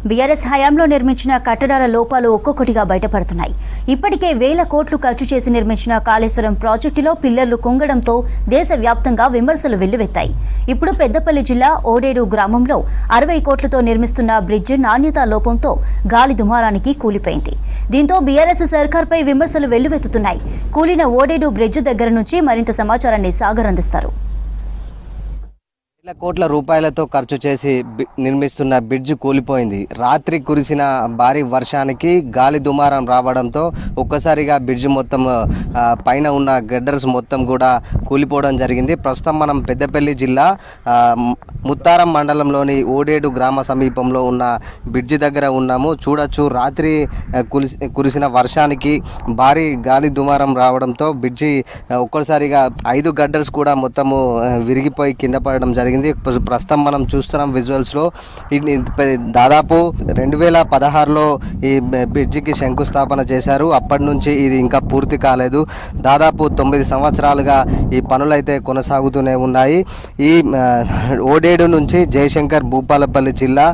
BRS హయాంలో నిర్మించిన కట్టడాల లోపాలు ఒక్కొక్కటిగా బయటపడుతున్నాయి. ఇప్పటికే వేల కోట్లు ఖర్చు చేసి నిర్మించిన కాళేశ్వరం ప్రాజెక్టులో పిల్లర్లు కుంగడంతో దేశవ్యాప్తంగా విమర్శలు వెల్లువెత్తాయి. ఇప్పుడు పెద్దపల్లి జిల్లా ఓడేడు గ్రామంలో 60 కోట్లతో నిర్మిస్తున్న బ్రిడ్జ్ నాణ్యతా లోపంతో గాలి దుమారానికి కూలిపోయింది. దీంతో బీఆర్ఎస్ సర్కార్పై విమర్శలు వెల్లువెత్తుతున్నాయి. కూలిన ఓడేడు బ్రిడ్జ్ దగ్గర నుంచి మరింత సమాచారాన్ని సాగర్ అందిస్తారు. వేల కోట్ల రూపాయలతో ఖర్చు చేసి నిర్మిస్తున్న బ్రిడ్జ్ కూలిపోయింది. రాత్రి కురిసిన భారీ వర్షానికి గాలి దుమారం రావడంతో ఒక్కసారిగా బ్రిడ్జ్ మొత్తం పైన ఉన్న గడ్డర్స్ మొత్తం కూడా కూలిపోవడం జరిగింది. ప్రస్తుతం మనం పెద్దపల్లి జిల్లా ముత్తారం మండలంలోని ఓడేడు గ్రామ సమీపంలో ఉన్న బ్రిడ్జ్ దగ్గర ఉన్నాము. చూడొచ్చు, రాత్రి కురిసిన వర్షానికి భారీ గాలి దుమారం రావడంతో బ్రిడ్జి ఒక్కసారిగా 5 గడ్డర్స్ కూడా మొత్తము విరిగిపోయి కింద పడడం జరిగింది. ప్రస్తుతం మనం చూస్తున్నాం విజువల్స్లో. దాదాపు 2016లో ఈ బ్రిడ్జికి శంకుస్థాపన చేశారు. అప్పటి నుంచి ఇది ఇంకా పూర్తి కాలేదు. దాదాపు 9 సంవత్సరాలుగా ఈ పనులైతే కొనసాగుతూనే ఉన్నాయి. ఈ ఓడేడు నుంచి జయశంకర్ భూపాలపల్లి జిల్లా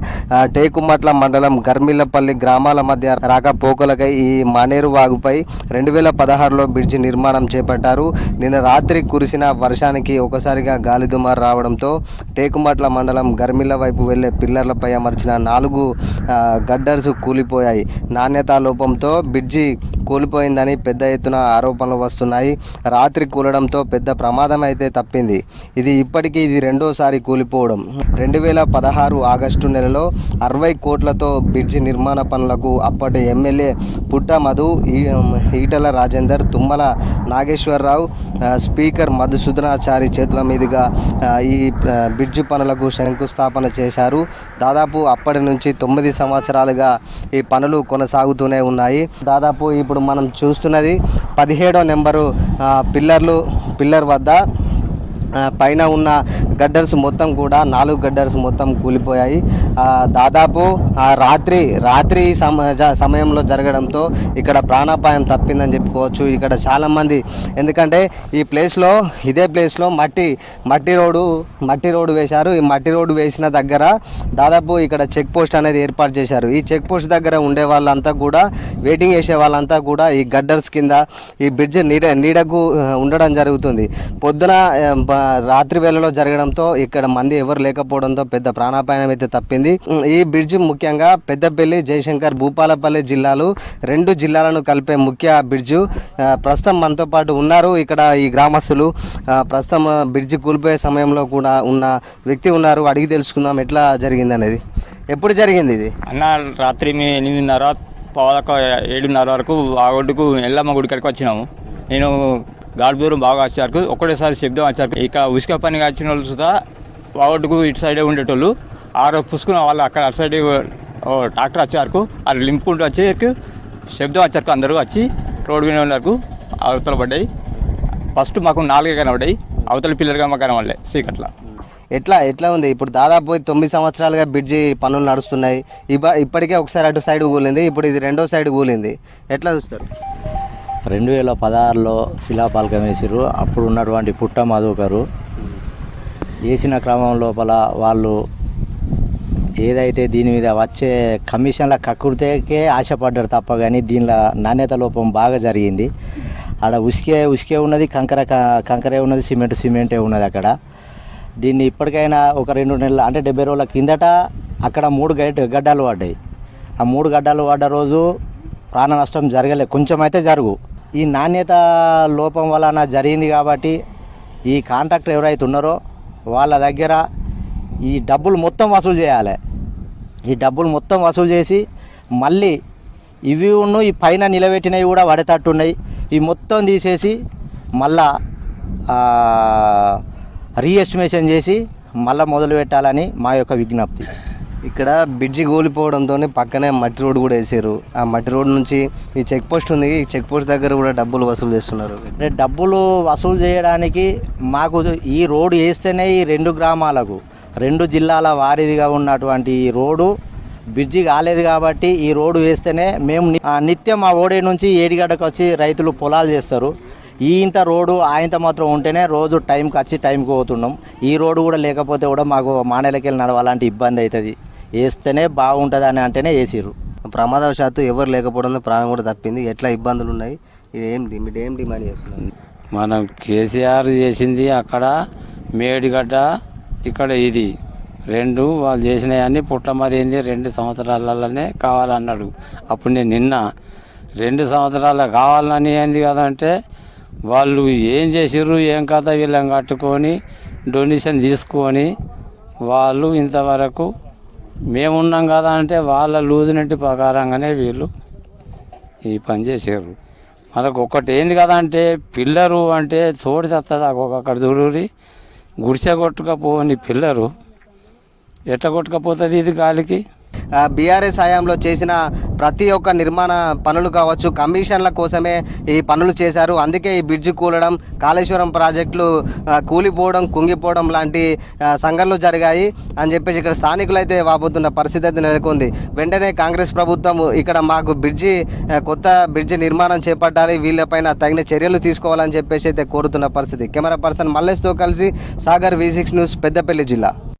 టేకుమట్ల మండలం గర్మిల్లపల్లి గ్రామాల మధ్య రాకపోకలకై ఈ మానేరు వాగుపై 2016లో బ్రిడ్జి నిర్మాణం చేపట్టారు. నిన్న రాత్రి కురిసిన వర్షానికి ఒకసారిగా గాలి దుమారు రావడంతో టేకుమట్ల మండలం గర్మిల్ల వైపు వెళ్లే పిల్లర్లపై అమర్చిన 4 గడ్డర్స్ కూలిపోయాయి. నాణ్యతా లోపంతో బ్రిడ్జి కూలిపోయిందని పెద్ద ఎత్తున ఆరోపణలు వస్తున్నాయి. రాత్రి కూలడంతో పెద్ద ప్రమాదం అయితే తప్పింది. ఇప్పటికీ ఇది రెండోసారి కూలిపోవడం. 2016 ఆగస్టు నెలలో 60 కోట్లతో బ్రిడ్జి నిర్మాణ పనులకు అప్పటి ఎమ్మెల్యే పుట్ట మధు, ఈటల రాజేందర్, తుమ్మల నాగేశ్వరరావు, స్పీకర్ మధుసూదనాచారి చేతుల మీదుగా ఈ బ్రిడ్జి పనులకు శంకుస్థాపన చేశారు. దాదాపు అప్పటి నుంచి 9 సంవత్సరాలుగా ఈ పనులు కొనసాగుతూనే ఉన్నాయి. దాదాపు ఇప్పుడు మనం చూస్తున్నది 17వ నెంబరు పిల్లర్ వద్ద పైన ఉన్న గడ్డర్స్ మొత్తం కూడా 4 గడ్డర్స్ మొత్తం కూలిపోయాయి. దాదాపు రాత్రి సమయంలో జరగడంతో ఇక్కడ ప్రాణాపాయం తప్పిందని చెప్పుకోవచ్చు. ఇక్కడ చాలామంది, ఎందుకంటే ఈ ప్లేస్లో, ఇదే ప్లేస్లో మట్టి రోడ్డు వేశారు. ఈ మట్టి రోడ్డు వేసిన దగ్గర దాదాపు ఇక్కడ చెక్ పోస్ట్ అనేది ఏర్పాటు చేశారు. ఈ చెక్ పోస్ట్ దగ్గర ఉండే వాళ్ళంతా కూడా, వెయిటింగ్ చేసే వాళ్ళంతా కూడా ఈ గడ్డర్స్ కింద ఈ బ్రిడ్జ్ నీడకు ఉండడం జరుగుతుంది. పొద్దున రాత్రి వేళలో జరగడంతో ఇక్కడ మంది ఎవరు లేకపోవడంతో పెద్ద ప్రాణాపాయం అయితే తప్పింది. ఈ బ్రిడ్జ్ ముఖ్యంగా పెద్దపల్లి, జయశంకర్, భూపాలపల్లి జిల్లాలు 2 జిల్లాలను కలిపే ముఖ్య బ్రిడ్జ్. ప్రస్తుతం మనతో పాటు ఉన్నారు ఇక్కడ ఈ గ్రామస్తులు. ప్రస్తుతం బ్రిడ్జ్ కూలిపోయే సమయంలో కూడా ఉన్న వ్యక్తి ఉన్నారు. అడిగి తెలుసుకుందాం ఎట్లా జరిగింది అనేది. ఎప్పుడు జరిగింది ఇది? అన్న, రాత్రి 8:30 7:30 వరకు ఆ ఒడ్డుకు ఎల్లమ్మ గుడి కాడికి వచ్చినాము. నేను గాడి దూరం బాగా వచ్చారు. ఒకటేసారి శబ్దం వచ్చారు. ఇక ఉసుక పనికి వచ్చిన వాళ్ళు సుధా వాడుకు ఇటు సైడే ఉండేటోళ్ళు. పుసుకున్న వాళ్ళు అక్కడ అటు సైడ్ ట్రాక్టర్ వచ్చారు. అది లింపుకుంటూ వచ్చేకు శబ్దం వచ్చారు. అందరూ వచ్చి రోడ్డు మీద వరకు అవతల పడ్డాయి. ఫస్ట్ మాకు 4 కనబడ్డాయి. అవతల పిల్లలుగా మాకు కనబడలే చీకట్ల. ఎట్లా ఉంది ఇప్పుడు? దాదాపు 9 సంవత్సరాలుగా బ్రిడ్జి పనులు నడుస్తున్నాయి. ఇప్పటికే ఒకసారి అటు సైడ్ కూలింది, ఇప్పుడు ఇది రెండో సైడ్ కూలింది. ఎట్లా చూస్తారు? 2016లో శిలాపాలకం వేసారు. అప్పుడు ఉన్నటువంటి పుట్ట మధు గారు వేసిన క్రమం లోపల వాళ్ళు ఏదైతే దీని మీద వచ్చే కమిషన్ల కక్కుర్తికే ఆశపడ్డారు తప్ప, కానీ దీనిలో నాణ్యత లోపం బాగా జరిగింది. ఆడ ఉసుకే ఉన్నది, కంకరే ఉన్నది, సిమెంటే ఉన్నది అక్కడ. దీన్ని ఇప్పటికైనా ఒక 2 నెలలు, అంటే 70 రోజుల కిందట అక్కడ 3 గడ్డలు పడ్డాయి. ఆ 3 గడ్డలు పడ్డ రోజు ప్రాణ నష్టం జరగలే, కొంచెం అయితే జరుగు. ఈ నాణ్యత లోపం వలన జరిగింది కాబట్టి ఈ కాంట్రాక్టర్ ఎవరైతే ఉన్నారో వాళ్ళ దగ్గర ఈ డబ్బులు మొత్తం వసూలు చేయాలి. ఈ డబ్బులు మొత్తం వసూలు చేసి మళ్ళీ ఈ పైన నిలబెట్టినవి కూడా పడేటట్టున్నాయి. ఈ మొత్తం తీసేసి మళ్ళా రీఎస్టిమేషన్ చేసి మళ్ళీ మొదలు పెట్టాలని మా యొక్క విజ్ఞప్తి. ఇక్కడ బ్రిడ్జి కూలిపోవడంతో పక్కనే మట్టి రోడ్డు కూడా వేసారు. ఆ మట్టి రోడ్డు నుంచి ఈ చెక్ పోస్ట్ ఉంది. ఈ చెక్ పోస్ట్ దగ్గర కూడా డబ్బులు వసూలు చేస్తున్నారు. డబ్బులు వసూలు చేయడానికి మాకు ఈ రోడ్డు వేస్తేనే ఈ 2 గ్రామాలకు, 2 జిల్లాల వారీదిగా ఉన్నటువంటి ఈ రోడ్డు బ్రిడ్జి కాలేదు కాబట్టి ఈ రోడ్డు వేస్తేనే మేము నిత్యం ఆ ఓడే నుంచి ఏడిగడ్డకు వచ్చి రైతులు పొలాలు చేస్తారు. ఇంత రోడ్డు ఆయంత మాత్రం ఉంటేనే రోజు టైంకి వచ్చి టైంకి పోతున్నాం. ఈ రోడ్డు కూడా లేకపోతే కూడా మాకు మానేలకెళ్ళి నడవాలంటే ఇబ్బంది అవుతుంది. వేస్తేనే బాగుంటుంది అని అంటేనే వేసిర్రు. ప్రమాదవశాత్తు ఎవరు లేకపోవడంతో ప్రాణం కూడా తప్పింది. ఎట్లా ఇబ్బందులు ఉన్నాయి? ఇది మీరు ఏం డిమాండ్ చేస్తున్నారు? మనం కేసీఆర్ చేసింది అక్కడ మేడిగడ్డ, ఇక్కడ ఇది రెండు వాళ్ళు చేసినవన్నీ పుట్టమదేంది 2 సంవత్సరాలలోనే కావాలన్నాడు. అప్పుడు నేను నిన్న 2 సంవత్సరాలు కావాలని ఏంది కదంటే వాళ్ళు ఏం చేసిర్రు ఏం కథ వీళ్ళని కట్టుకొని డొనేషన్ తీసుకొని వాళ్ళు ఇంతవరకు మేమున్నాం కదా అంటే వాళ్ళ లూజినట్టు ప్రకారంగానే వీళ్ళు ఈ పని చేసారు. మనకు ఒకటి ఏంది కదా అంటే పిల్లరు అంటే చోటు తెస్తుంది అక్కడ దూరి గుడిసె కొట్టుకపోని పిల్లరు ఎట్లా కొట్టుకపోతుంది ఇది గాలికి. బీఆర్ఎస్ హయాంలో చేసిన ప్రతి ఒక్క నిర్మాణ పనులు కావచ్చు కమిషన్ల కోసమే ఈ పనులు చేశారు. అందుకే ఈ బ్రిడ్జ్ కూలడం, కాళేశ్వరం ప్రాజెక్టులు కూలిపోవడం, కుంగిపోవడం లాంటి సంఘటనలు జరిగాయి అని చెప్పేసి ఇక్కడ స్థానికులు అయితే వాపోతున్న పరిస్థితి అయితే నెలకొంది. వెంటనే కాంగ్రెస్ ప్రభుత్వం ఇక్కడ మాకు కొత్త బ్రిడ్జి నిర్మాణం చేపట్టాలి, వీళ్ళపైన తగిన చర్యలు తీసుకోవాలని చెప్పేసి అయితే కోరుతున్న పరిస్థితి. కెమెరా పర్సన్ మల్లేష్తో కలిసి సాగర్ V6 న్యూస్, పెద్దపల్లి జిల్లా.